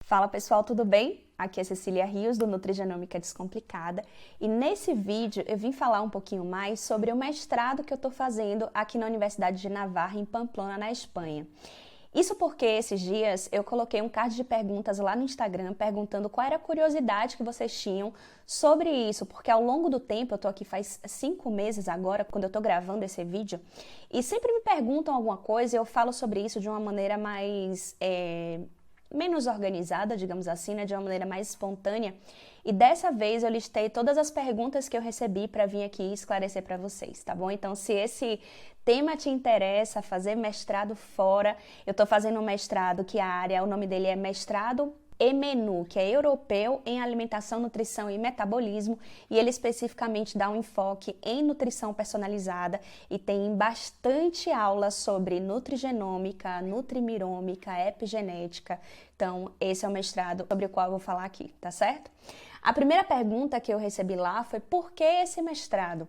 Fala pessoal, tudo bem? Aqui é Cecília Rios do Nutrigenômica Descomplicada e nesse vídeo eu vim falar um pouquinho mais sobre o mestrado que eu estou fazendo aqui na Universidade de Navarra, em Pamplona, na Espanha. Isso porque esses dias eu coloquei um card de perguntas lá no Instagram perguntando qual era a curiosidade que vocês tinham sobre isso, porque ao longo do tempo, eu tô aqui faz 5 meses agora, quando eu tô gravando esse vídeo, e sempre me perguntam alguma coisa e eu falo sobre isso de uma maneira mais menos organizada, digamos assim, né, de uma maneira mais espontânea. E dessa vez eu listei todas as perguntas que eu recebi para vir aqui esclarecer para vocês, tá bom? Então, se esse tema te interessa, fazer mestrado fora, eu estou fazendo um mestrado que a área, o nome dele é Mestrado EMENU, que é Europeu em Alimentação, Nutrição e Metabolismo, e ele especificamente dá um enfoque em nutrição personalizada e tem bastante aula sobre nutrigenômica, nutrimirômica, epigenética. Então, esse é o mestrado sobre o qual eu vou falar aqui, tá certo? A primeira pergunta que eu recebi lá foi: por que esse mestrado?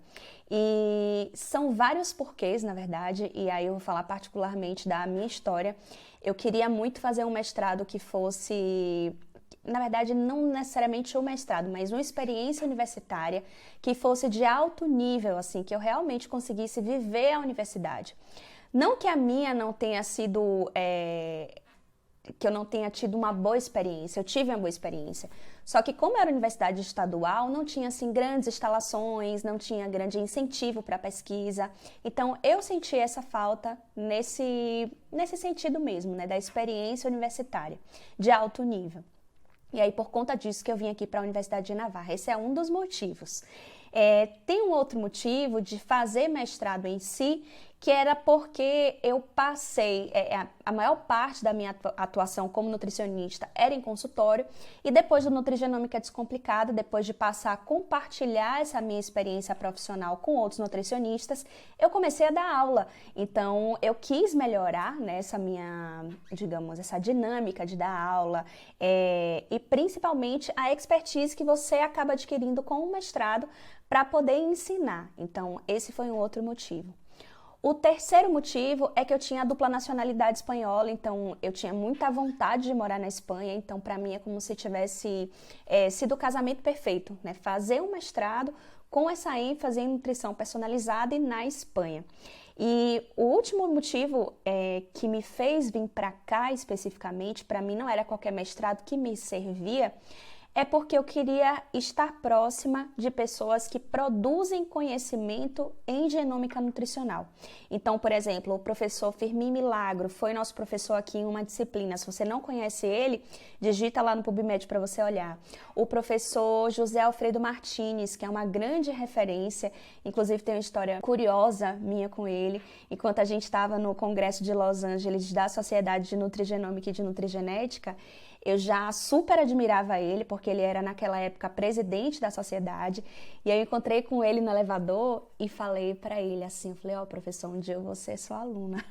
E são vários porquês, na verdade, e aí eu vou falar particularmente da minha história. Eu queria muito fazer um mestrado que fosse, na verdade, não necessariamente um mestrado, mas uma experiência universitária que fosse de alto nível, assim, que eu realmente conseguisse viver a universidade. Não que a minha não tenha sido... que eu não tenha tido uma boa experiência, eu tive uma boa experiência. Só que como era universidade estadual, não tinha assim grandes instalações, não tinha grande incentivo para pesquisa. Então eu senti essa falta nesse sentido mesmo, né, da experiência universitária de alto nível. E aí por conta disso que eu vim aqui para a Universidade de Navarra. Esse é um dos motivos. Tem um outro motivo de fazer mestrado em si, que era porque eu passei, a maior parte da minha atuação como nutricionista era em consultório, e depois do Nutrigenômica Descomplicada, depois de passar a compartilhar essa minha experiência profissional com outros nutricionistas, eu comecei a dar aula. Então, eu quis melhorar, né, essa minha, digamos, essa dinâmica de dar aula, e principalmente a expertise que você acaba adquirindo com o mestrado para poder ensinar. Então, esse foi um outro motivo. O terceiro motivo é que eu tinha a dupla nacionalidade espanhola, então eu tinha muita vontade de morar na Espanha, então para mim é como se tivesse sido o casamento perfeito, né? Fazer um mestrado com essa ênfase em nutrição personalizada e na Espanha. E o último motivo que me fez vir para cá especificamente, para mim não era qualquer mestrado que me servia, é porque eu queria estar próxima de pessoas que produzem conhecimento em genômica nutricional. Então, por exemplo, o professor Firmin Milagro foi nosso professor aqui em uma disciplina. Se você não conhece ele, digita lá no PubMed para você olhar. O professor José Alfredo Martins, que é uma grande referência, inclusive tem uma história curiosa minha com ele. Enquanto a gente estava no Congresso de Los Angeles da Sociedade de Nutrigenômica e de Nutrigenética, eu já super admirava ele, porque ele era naquela época presidente da sociedade, e eu encontrei com ele no elevador e falei para ele assim, eu falei, professor, um dia eu vou ser sua aluna.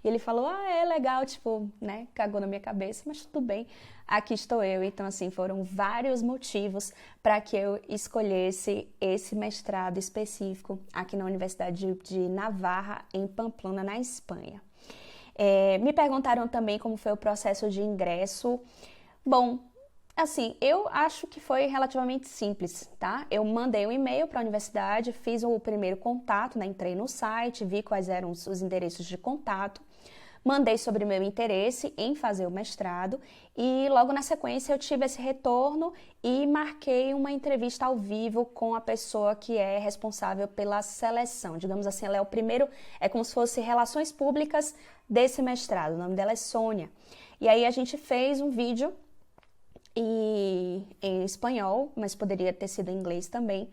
E ele falou, é legal, tipo, né, cagou na minha cabeça, mas tudo bem, aqui estou eu. Então, assim, foram vários motivos para que eu escolhesse esse mestrado específico aqui na Universidade de Navarra, em Pamplona, na Espanha. Me perguntaram também como foi o processo de ingresso. Bom, assim, eu acho que foi relativamente simples, tá? Eu mandei um e-mail para a universidade, fiz o primeiro contato, né? Entrei no site, vi quais eram os endereços de contato, mandei sobre o meu interesse em fazer o mestrado e logo na sequência eu tive esse retorno e marquei uma entrevista ao vivo com a pessoa que é responsável pela seleção. Digamos assim, ela é o primeiro, é como se fosse relações públicas desse mestrado. O nome dela é Sônia. E aí a gente fez um vídeo em espanhol, mas poderia ter sido em inglês também.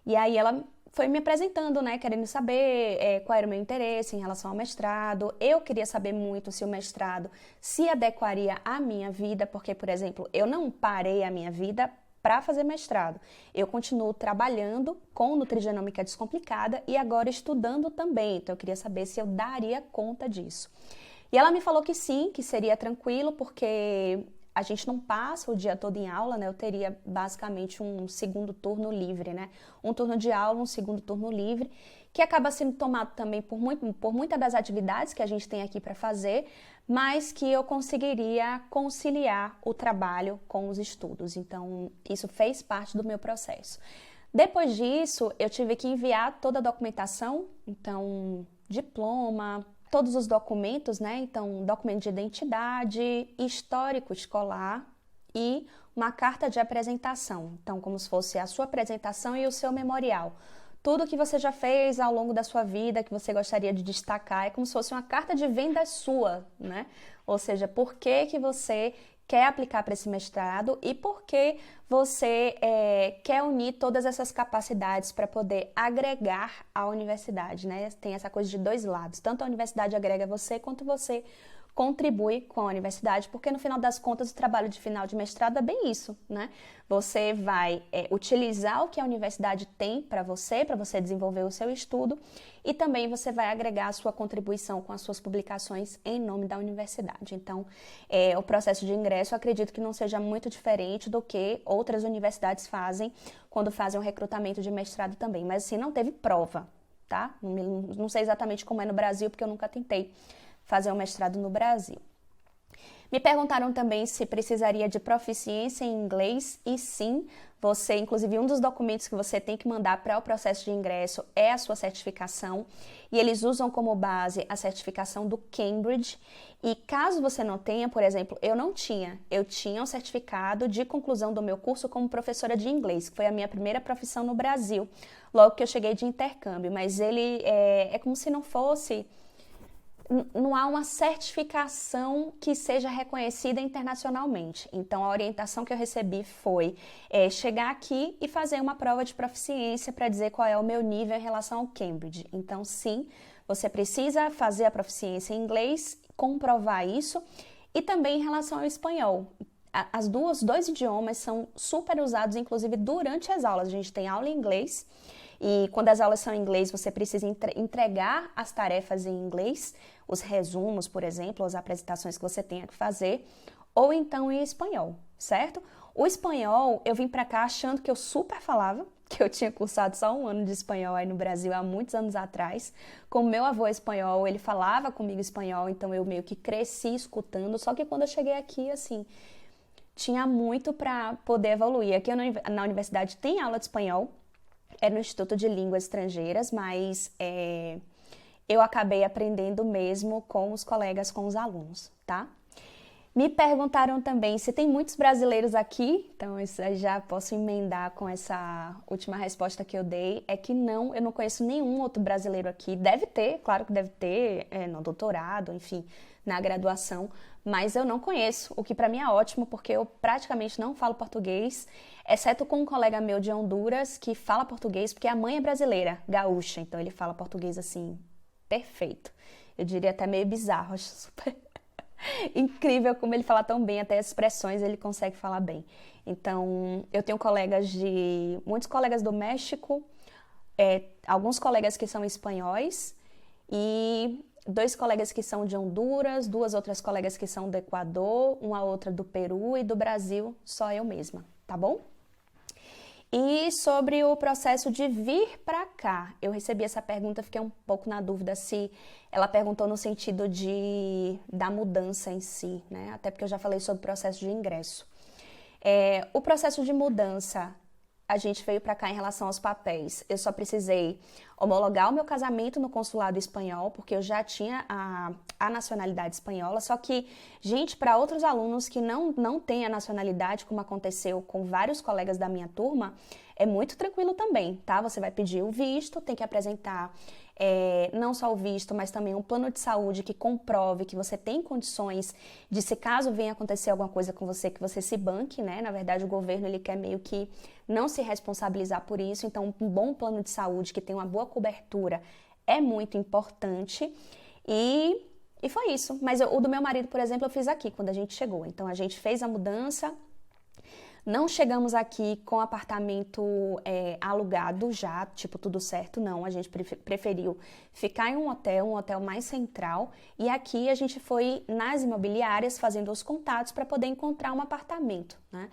E aí ela foi me apresentando, né, querendo saber qual era o meu interesse em relação ao mestrado. Eu queria saber muito se o mestrado se adequaria à minha vida, porque, por exemplo, eu não parei a minha vida para fazer mestrado. Eu continuo trabalhando com nutrigenômica descomplicada e agora estudando também. Então, eu queria saber se eu daria conta disso. E ela me falou que sim, que seria tranquilo, porque a gente não passa o dia todo em aula, né? Eu teria basicamente um segundo turno livre, né? Um turno de aula, um segundo turno livre, que acaba sendo tomado também por muitas das atividades que a gente tem aqui para fazer, mas que eu conseguiria conciliar o trabalho com os estudos. Então, isso fez parte do meu processo. Depois disso, eu tive que enviar toda a documentação, então, diploma, todos os documentos, né? Então, documento de identidade, histórico escolar e uma carta de apresentação. Então, como se fosse a sua apresentação e o seu memorial. Tudo que você já fez ao longo da sua vida, que você gostaria de destacar, é como se fosse uma carta de venda sua, né? Ou seja, por que que você quer aplicar para esse mestrado e por que você quer unir todas essas capacidades para poder agregar à universidade, né? Tem essa coisa de dois lados, tanto a universidade agrega você, quanto você contribui com a universidade, porque no final das contas o trabalho de final de mestrado é bem isso, né? Você vai utilizar o que a universidade tem para você desenvolver o seu estudo e também você vai agregar a sua contribuição com as suas publicações em nome da universidade. Então, o processo de ingresso eu acredito que não seja muito diferente do que outras universidades fazem quando fazem o recrutamento de mestrado também, mas assim, não teve prova, tá? Não sei exatamente como é no Brasil, porque eu nunca tentei fazer um mestrado no Brasil. Me perguntaram também se precisaria de proficiência em inglês e sim, você, inclusive um dos documentos que você tem que mandar para o processo de ingresso é a sua certificação e eles usam como base a certificação do Cambridge e caso você não tenha, por exemplo, eu tinha um certificado de conclusão do meu curso como professora de inglês, que foi a minha primeira profissão no Brasil, logo que eu cheguei de intercâmbio, mas ele é como se não fosse... Não há uma certificação que seja reconhecida internacionalmente. Então, a orientação que eu recebi foi chegar aqui e fazer uma prova de proficiência para dizer qual é o meu nível em relação ao Cambridge. Então, sim, você precisa fazer a proficiência em inglês, comprovar isso, e também em relação ao espanhol. Os dois idiomas são super usados, inclusive, durante as aulas. A gente tem aula em inglês, e quando as aulas são em inglês, você precisa entregar as tarefas em inglês, os resumos, por exemplo, as apresentações que você tenha que fazer, ou então em espanhol, certo? O espanhol, eu vim pra cá achando que eu super falava, que eu tinha cursado só 1 ano de espanhol aí no Brasil há muitos anos atrás. Como meu avô é espanhol, ele falava comigo espanhol, então eu meio que cresci escutando, só que quando eu cheguei aqui, assim, tinha muito para poder evoluir. Aqui na universidade tem aula de espanhol, é no Instituto de Línguas Estrangeiras, mas eu acabei aprendendo mesmo com os colegas, com os alunos, tá? Me perguntaram também se tem muitos brasileiros aqui, então isso eu já posso emendar com essa última resposta que eu dei, é que não, eu não conheço nenhum outro brasileiro aqui, deve ter, claro que deve ter, no doutorado, enfim, na graduação, mas eu não conheço, o que para mim é ótimo, porque eu praticamente não falo português, exceto com um colega meu de Honduras que fala português, porque a mãe é brasileira, gaúcha, então ele fala português assim, perfeito. Eu diria até meio bizarro, acho super incrível como ele fala tão bem, até as expressões ele consegue falar bem. Então, eu tenho muitos colegas do México, alguns colegas que são espanhóis e 2 colegas que são de Honduras, 2 outras colegas que são do Equador, uma outra do Peru e do Brasil, só eu mesma, tá bom? E sobre o processo de vir para cá, eu recebi essa pergunta, fiquei um pouco na dúvida se ela perguntou no sentido da mudança em si, né? Até porque eu já falei sobre o processo de ingresso. O processo de mudança, a gente veio para cá em relação aos papéis. Eu só precisei homologar o meu casamento no consulado espanhol, porque eu já tinha a nacionalidade espanhola, só que, gente, para outros alunos que não têm a nacionalidade, como aconteceu com vários colegas da minha turma, é muito tranquilo também, tá? Você vai pedir o visto, tem que apresentar não só o visto, mas também um plano de saúde que comprove que você tem condições de, se caso venha acontecer alguma coisa com você, que você se banque, né? Na verdade, o governo, ele quer meio que não se responsabilizar por isso, então um bom plano de saúde que tem uma boa cobertura é muito importante e foi isso. Mas o do meu marido, por exemplo, eu fiz aqui, quando a gente chegou. Então, a gente fez a mudança. Não chegamos aqui com apartamento alugado já, tipo, tudo certo, não. A gente preferiu ficar em um hotel mais central. E aqui a gente foi nas imobiliárias fazendo os contatos para poder encontrar um apartamento, né?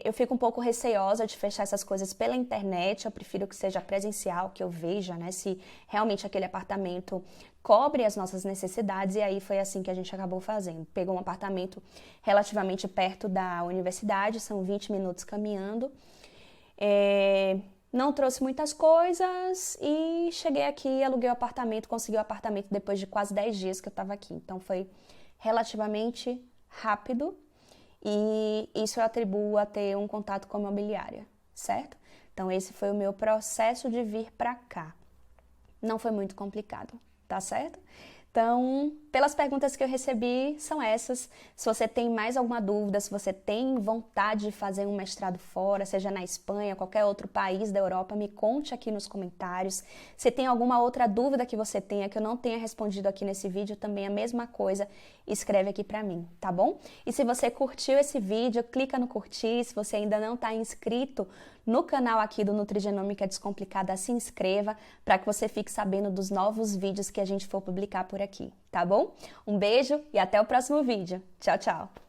Eu fico um pouco receosa de fechar essas coisas pela internet, eu prefiro que seja presencial, que eu veja, né, se realmente aquele apartamento cobre as nossas necessidades, e aí foi assim que a gente acabou fazendo. Pegou um apartamento relativamente perto da universidade, são 20 minutos caminhando. Não trouxe muitas coisas e cheguei aqui, aluguei o apartamento, consegui o apartamento depois de quase 10 dias que eu estava aqui. Então foi relativamente rápido e isso eu atribuo a ter um contato com a imobiliária, certo? Então esse foi o meu processo de vir para cá. Não foi muito complicado, tá certo? Então, pelas perguntas que eu recebi, são essas. Se você tem mais alguma dúvida, se você tem vontade de fazer um mestrado fora, seja na Espanha, qualquer outro país da Europa, me conte aqui nos comentários. Se tem alguma outra dúvida que você tenha, que eu não tenha respondido aqui nesse vídeo, também a mesma coisa, escreve aqui pra mim, tá bom? E se você curtiu esse vídeo, clica no curtir. Se você ainda não está inscrito no canal aqui do Nutrigenômica Descomplicada, se inscreva para que você fique sabendo dos novos vídeos que a gente for publicar por aqui, tá bom? Um beijo e até o próximo vídeo. Tchau, tchau!